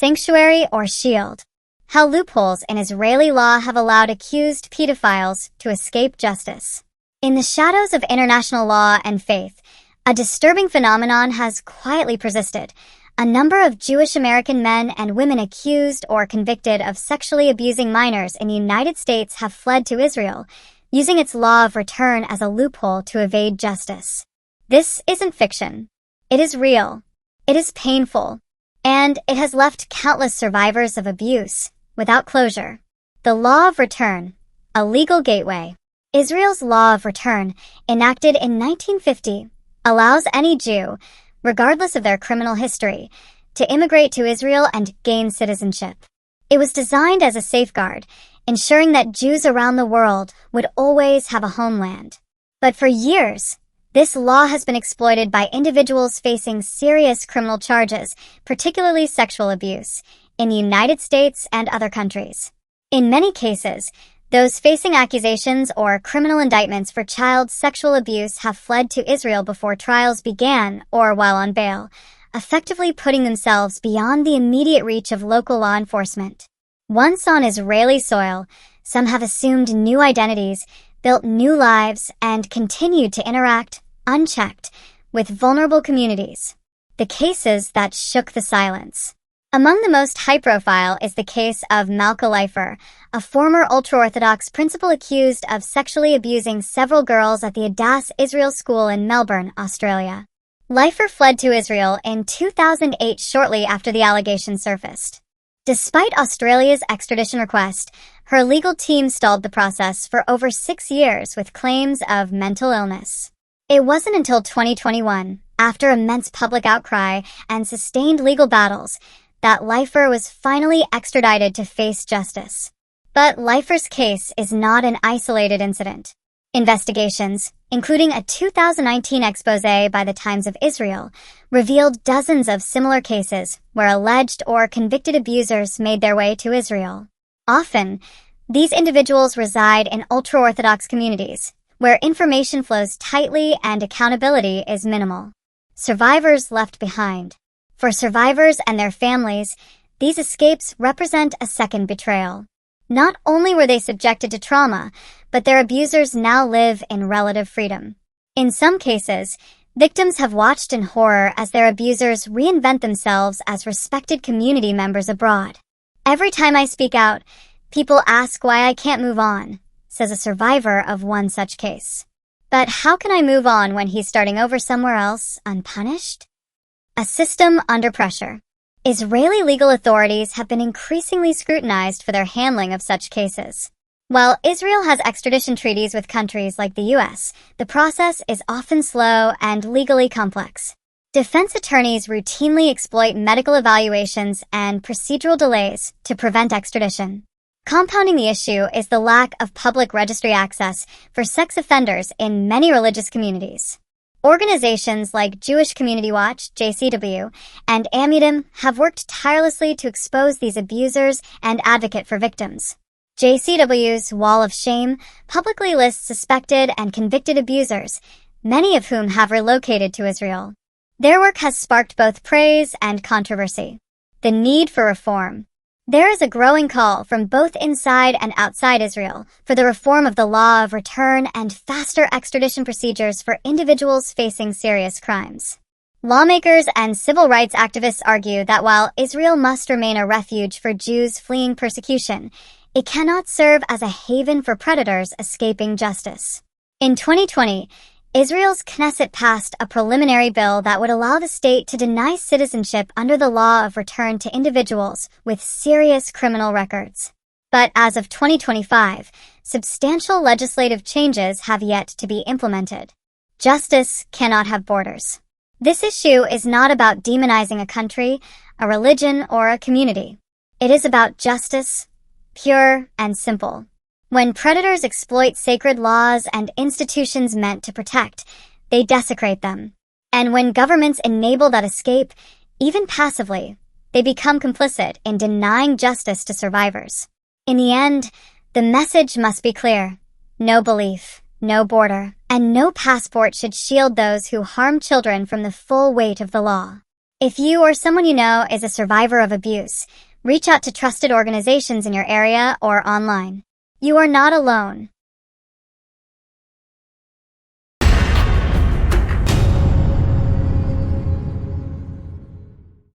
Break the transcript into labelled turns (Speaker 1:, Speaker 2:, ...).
Speaker 1: sanctuary, or shield. How loopholes in Israeli law have allowed accused pedophiles to escape justice. In the shadows of international law and faith, a disturbing phenomenon has quietly persisted. A number of Jewish American men and women accused or convicted of sexually abusing minors in the United States have fled to Israel, using its law of return as a loophole to evade justice. This isn't fiction. It is real. It is painful. And it has left countless survivors of abuse without closure. The law of return, a legal gateway. Israel's law of return, enacted in 1950, allows any Jew, regardless of their criminal history, to immigrate to Israel and gain citizenship. It was designed as a safeguard, ensuring that Jews around the world would always have a homeland. But for years, this law has been exploited by individuals facing serious criminal charges, particularly sexual abuse, in the United States and other countries. In many cases, those facing accusations or criminal indictments for child sexual abuse have fled to Israel before trials began or while on bail, effectively putting themselves beyond the immediate reach of local law enforcement. Once on Israeli soil, some have assumed new identities, built new lives, and continued to interact, unchecked, with vulnerable communities. The cases that shook the silence. Among the most high-profile is the case of Malka Leifer, a former ultra-Orthodox principal accused of sexually abusing several girls at the Adass Israel School in Melbourne, Australia. Leifer fled to Israel in 2008 shortly after the allegations surfaced. Despite Australia's extradition request, her legal team stalled the process for over 6 years with claims of mental illness. It wasn't until 2021, after immense public outcry and sustained legal battles, that Leifer was finally extradited to face justice. But Leifer's case is not an isolated incident. Investigations, including a 2019 expose by the Times of Israel, revealed dozens of similar cases where alleged or convicted abusers made their way to Israel. Often, these individuals reside in ultra-Orthodox communities, where information flows tightly and accountability is minimal. Survivors left behind. For survivors and their families, these escapes represent a second betrayal. Not only were they subjected to trauma, but their abusers now live in relative freedom. In some cases, victims have watched in horror as their abusers reinvent themselves as respected community members abroad. Every time I speak out, people ask why I can't move on, says a survivor of one such case. But how can I move on when he's starting over somewhere else, unpunished? A system under pressure. Israeli legal authorities have been increasingly scrutinized for their handling of such cases. While Israel has extradition treaties with countries like the U.S., the process is often slow and legally complex. Defense attorneys routinely exploit medical evaluations and procedural delays to prevent extradition. Compounding the issue is the lack of public registry access for sex offenders in many religious communities. Organizations like Jewish Community Watch, JCW, and Amidim have worked tirelessly to expose these abusers and advocate for victims. JCW's Wall of Shame publicly lists suspected and convicted abusers, many of whom have relocated to Israel. Their work has sparked both praise and controversy. The need for reform. There is a growing call from both inside and outside Israel for the reform of the law of return and faster extradition procedures for individuals facing serious crimes. Lawmakers and civil rights activists argue that while Israel must remain a refuge for Jews fleeing persecution, it cannot serve as a haven for predators escaping justice. In 2020, Israel's Knesset passed a preliminary bill that would allow the state to deny citizenship under the law of return to individuals with serious criminal records. But as of 2025, substantial legislative changes have yet to be implemented. Justice cannot have borders. This issue is not about demonizing a country, a religion, or a community. It is about justice, pure and simple. When predators exploit sacred laws and institutions meant to protect, they desecrate them. And when governments enable that escape, even passively, they become complicit in denying justice to survivors. In the end, the message must be clear. No belief, no border, and no passport should shield those who harm children from the full weight of the law. If you or someone you know is a survivor of abuse, reach out to trusted organizations in your area or online. You are not alone.